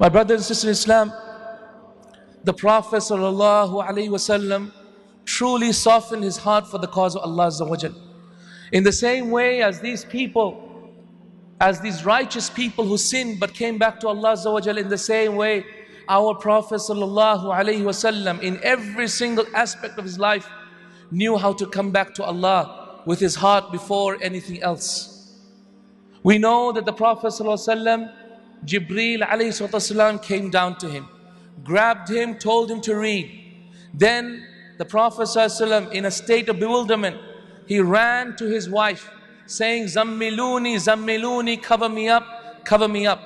My brothers and sisters in Islam, the Prophet ﷺ truly softened his heart for the cause of Allah Azza wa Jal. In the same way as these people, as these righteous people who sinned but came back to Allah Azza wa Jal, in the same way our Prophet ﷺ in every single aspect of his life knew how to come back to Allah with his heart before anything else. We know that the Prophet ﷺ, Jibreel ﷺ came down to him, grabbed him, told him to read. Then the Prophet ﷺ, in a state of bewilderment, he ran to his wife saying, Zammiluni, Zammiluni, cover me up, cover me up.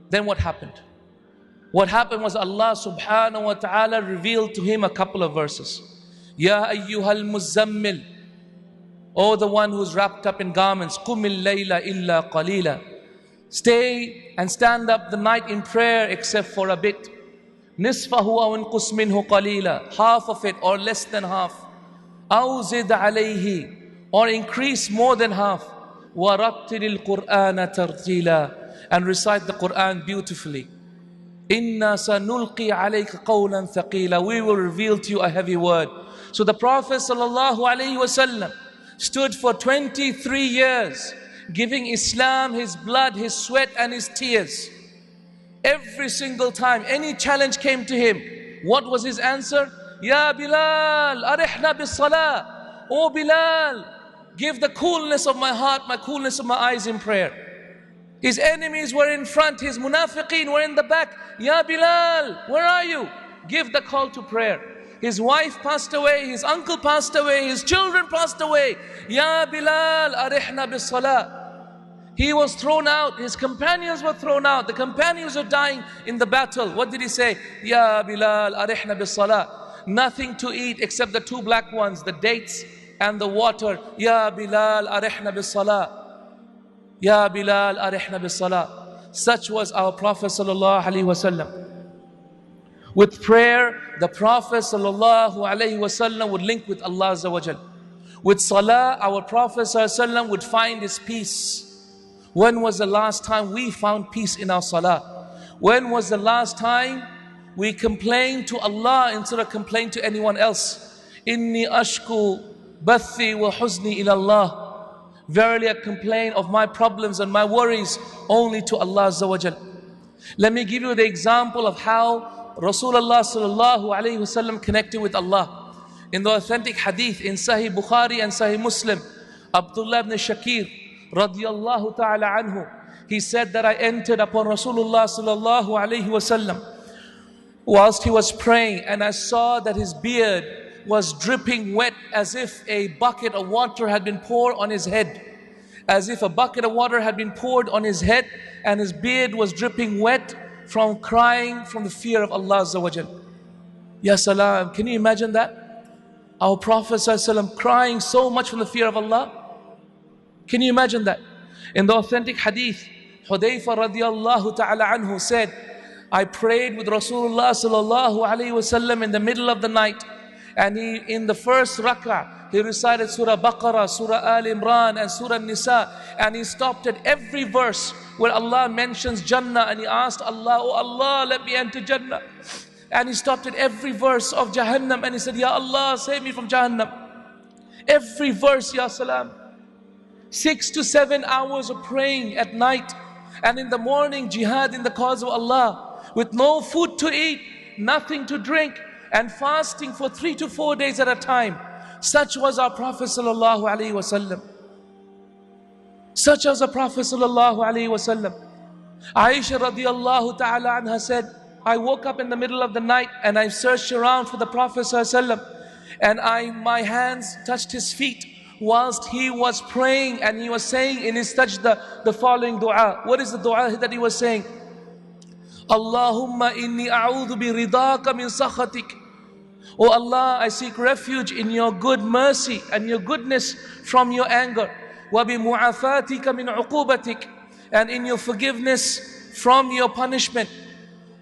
Then what happened? What happened was Allah subhanahu wa ta'ala revealed to him a couple of verses. Ya ayyuhal muzammil, O the one who's wrapped up in garments, qumil layla illa qalila. Stay and stand up the night in prayer except for a bit. Nisfahu aw inqus minhu qalila, half of it or less than half. Aw zid alayhi, or increase more than half. Wa rattilil Qur'ana tartila, and recite the Qur'an beautifully. Inna sanulqi alayka qawlan thaqila, we will reveal to you a heavy word. So the Prophet ﷺ stood for 23 years giving Islam his blood, his sweat and his tears. Every single time any challenge came to him, what was his answer? Ya Bilal, arihna bis salah. Oh Bilal, give the coolness of my heart, my coolness of my eyes in prayer. His enemies were in front, his munafiqeen were in the back. Ya Bilal, where are you? Give the call to prayer. His wife passed away, his uncle passed away, his children passed away. Ya Bilal, arihna bis salah. He was thrown out, his companions were thrown out, the companions were dying in the battle. What did he say? Ya Bilal, arihna bis salah. Nothing to eat except the two black ones, the dates and the water. Ya Bilal, arihna bis salah. Ya Bilal, arihna bis salah. Such was our Prophet sallallahu alaihi wasallam. With prayer, the Prophet ﷺ would link with Allah Azza wa Jal. With salah, our Prophet ﷺ would find his peace. When was the last time we found peace in our salah? When was the last time we complained to Allah instead of complaining to anyone else? Inni ashku bathi wa huzni ila Allah. Verily I complain of my problems and my worries only to Allah Azza wa Jal. Let me give you the example of how Rasulullah sallallahu alayhi wasallam connected with Allah. In the authentic hadith in Sahih Bukhari and Sahih Muslim, Abdullah ibn Shakir radiyallahu ta'ala anhu, he said that I entered upon Rasulullah sallallahu alayhi wasallam whilst he was praying, and I saw that his beard was dripping wet as if a bucket of water had been poured on his head. As if a bucket of water had been poured on his head and his beard was dripping wet from crying from the fear of Allah Azza wa Jal. Ya salam, can you imagine that? Our Prophet ﷺ crying so much from the fear of Allah. Can you imagine that? In the authentic hadith, Hudayfa radiallahu ta'ala anhu said, I prayed with Rasulullah sallallahu alayhi wasallam in the middle of the night, and he, in the first rak'ah, he recited Surah Baqarah, Surah Al Imran and Surah Nisa, and he stopped at every verse where Allah mentions Jannah, and he asked Allah, oh Allah, let me enter Jannah. And he stopped at every verse of Jahannam and he said, Ya Allah, save me from Jahannam. Every verse, Ya Salam. 6 to 7 hours of praying at night, and in the morning jihad in the cause of Allah, with no food to eat, nothing to drink, and fasting for 3 to 4 days at a time. Such was our Prophet sallallahu alaihi wasallam. Such as the Prophet sallallahu alaihi wasallam. Aisha radiallahu ta'ala anha said, I woke up in the middle of the night and I searched around for the Prophet sallallahu alaihi wasallam, and my hands touched his feet whilst he was praying, and he was saying in his sajda the following dua. What is the dua that he was saying? Allahumma inni a'udhu bi ridaka min sakhatik. Oh Allah, I seek refuge in your good mercy and your goodness from your anger. وَبِمُعَافَاتِكَ مِنْ عُقُوبَتِكَ, and in your forgiveness from your punishment.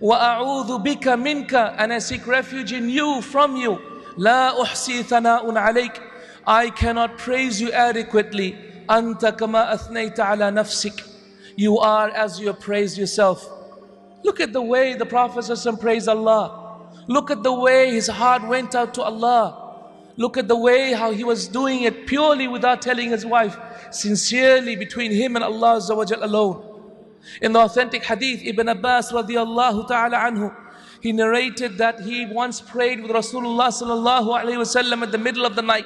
وَأَعُوذُ بِكَ مِنْكَ, and I seek refuge in you, from you. لَا أُحْصِي ثَنَاءٌ عَلَيْكَ, I cannot praise you adequately. أَنْتَ كَمَا أَثْنَيْتَ عَلَى نَفْسِكَ, you are as you have praised yourself. Look at the way the Prophet praised Allah. Look at the way his heart went out to Allah. Look at the way how he was doing it purely without telling his wife, sincerely between him and Allah Azza wa Jal alone. In the authentic hadith, Ibn Abbas radiallahu ta'ala anhu, he narrated that he once prayed with Rasulullah sallallahu alayhi wasallam at the middle of the night.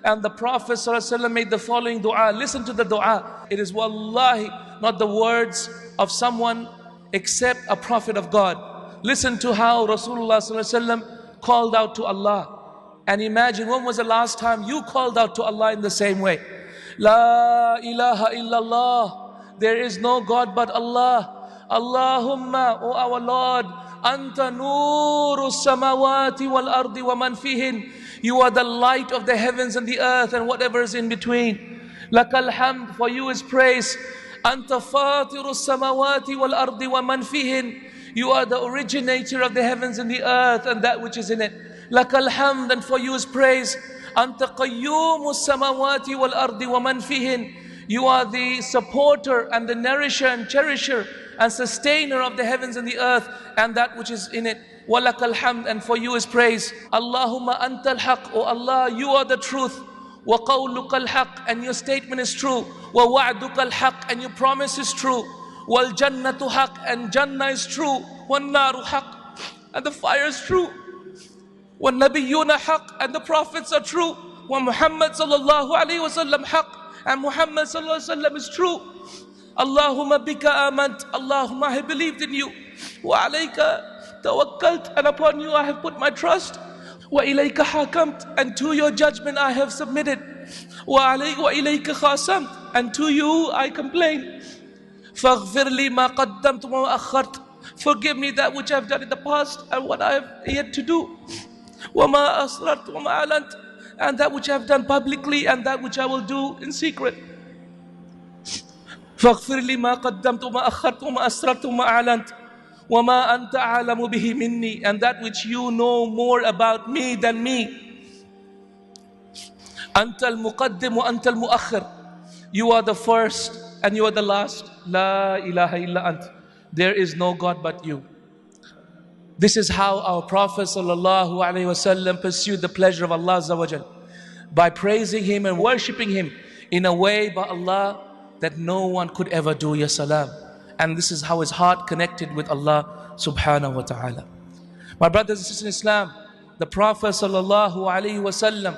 And the Prophet sallallahu alayhi wasallam made the following dua. Listen to the dua. It is wallahi not the words of someone except a prophet of God. Listen to how Rasulullah sallallahu alayhi wasallam called out to Allah. And imagine, when was the last time you called out to Allah in the same way? La ilaha illallah. There is no God but Allah. Allahumma, O our Lord, Anta nuru samawati wal ardi wa man fihin. You are the light of the heavens and the earth and whatever is in between. Lakal hamd, for you is praise. Anta fatiru samawati wal ardi wa man fihin. You are the originator of the heavens and the earth and that which is in it. Lakal hamd, and for you is praise. Anta qayyumu samawati wal ardi wa man fihin. You are the supporter and the nourisher and cherisher and sustainer of the heavens and the earth and that which is in it. Walakal hamd, and for you is praise. Allahumma antal haq, O Allah, you are the truth. Wa qawlukal haq, and your statement is true. Wa wa'dukal haq, and your promise is true. Wal jannatu haq, and Jannah is true. Wan naru haq, and the fire is true. Wan nabiyyuna haq, and the prophets are true. Wa Muhammad sallallahu alayhi wa sallam haq, and Muhammad sallallahu alayhi wa sallam is true. Allahumma bika amant, Allahumma, I have believed in you. Wa alayka tawakkalt, and upon you I have put my trust. Wa ilayka hakamt, and to your judgment I have submitted. Wa ilayka khasamt, and to you I complain. Faghfir li ma qaddamtu wa akhart. Forgive me that which I have done in the past and what I have yet to do. Wa ma asrat wa ma alant, and that which I have done publicly and that which I will do in secret. فاغفر لي ما قدمت وما أخرت وما أسررت وما أعلنت وما أنت أعلم به مني, and that which you know more about me than me. أنت المقدم وأنت المؤخر. You are the first and you are the last. لا إله إلا أنت. There is no God but you. This is how our Prophet sallallahu alaihi wasallam pursued the pleasure of Allah Azza wa Jal, by praising Him and worshipping Him in a way by Allah that no one could ever do. Ya salam. And this is how his heart connected with Allah subhanahu wa ta'ala. My brothers and sisters in Islam, the Prophet sallallahu alaihi wasallam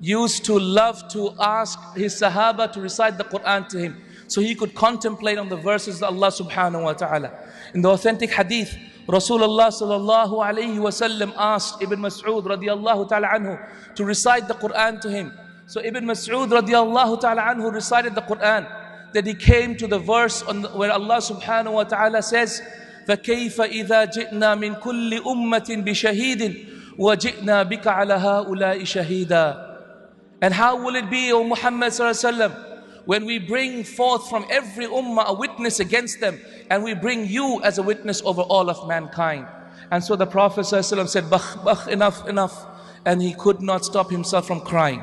used to love to ask his Sahaba to recite the Quran to him, so he could contemplate on the verses of Allah subhanahu wa ta'ala. In the authentic hadith, Rasulullah sallallahu alaihi wasallam asked Ibn Mas'ud radiallahu ta'ala anhu to recite the Quran to him. So Ibn Mas'ud radiallahu ta'ala anhu recited the Quran. Then he came to the verse where Allah subhanahu wa ta'ala says, فَكَيْفَ إِذَا جِئْنَا مِنْ كُلِّ أُمَّةٍ بِشَهِيدٍ وَجِئْنَا بِكَ عَلَى هَؤُلَاءِ شَهِيدًا. And how will it be, O Muhammad sallallahu alaihi wasallam, when we bring forth from every ummah a witness against them, and we bring you as a witness over all of mankind? And so the Prophet sallallahu alaihi wasallam said, Bakh, enough, enough. And he could not stop himself from crying.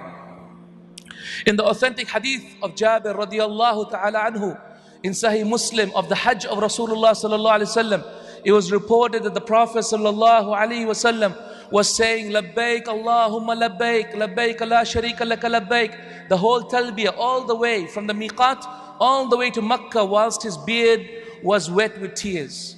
In the authentic hadith of Jabir radiallahu ta'ala anhu, in Sahih Muslim, of the Hajj of Rasulullah sallallahu alaihi wasallam, it was reported that the Prophet sallallahu alaihi wasallam was saying, Labbaik Allahumma labbaik, labbaik la sharika laka labbaik, the whole talbiyah, all the way from the miqat all the way to Makkah, whilst his beard was wet with tears.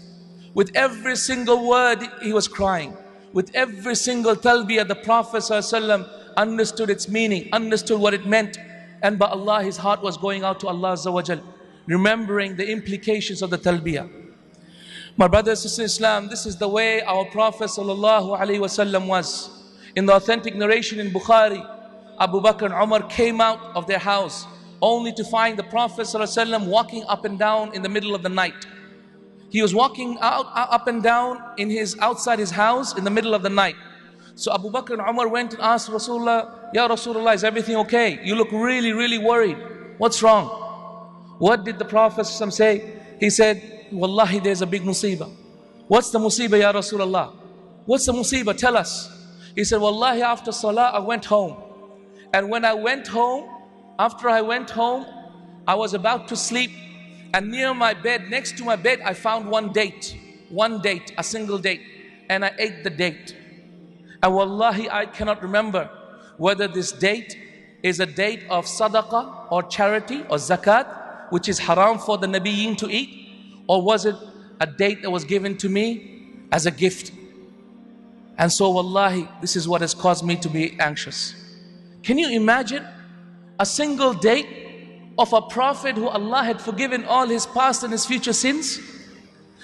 With every single word he was crying. With every single talbiyah, the Prophet sallallahu alaihi wasallam understood its meaning, understood what it meant, and by Allah his heart was going out to Allah Azza wa Jal, remembering the implications of the talbiyah. My brothers and sisters in Islam, this is the way our Prophet sallallahu alaihi wasallam was. In the authentic narration in Bukhari, Abu Bakr and Umar came out of their house only to find the Prophet sallallahu alaihi wasallam walking up and down in the middle of the night. He was walking up and down outside his house in the middle of the night. So Abu Bakr and Umar went and asked Rasulullah, Ya Rasulullah, is everything okay? You look really, really worried. What's wrong? What did the Prophet say? He said, Wallahi, there's a big musibah. What's the musibah, Ya Rasulullah? What's the musibah? Tell us. He said, Wallahi, after salah, I went home. And when I went home, after I went home, I was about to sleep. And near my bed, next to my bed, I found one date. one date, a single date, and I ate the date. And wallahi, I cannot remember whether this date is a date of sadaqah or charity or zakat, which is haram for the Nabiyyin to eat, or was it a date that was given to me as a gift. And so wallahi, this is what has caused me to be anxious. Can you imagine a single date of a prophet who Allah had forgiven all his past and his future sins,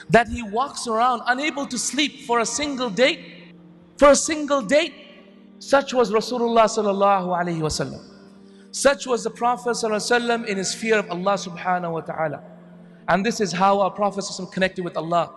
that he walks around unable to sleep for a single date? For a single date. Such was Rasulullah sallallahu alaihi wasallam. Such was the Prophet sallallahu alaihi wasallam in his fear of Allah subhanahu wa ta'ala. And this is how our Prophet sallallahu alaihi wasallam connected with Allah.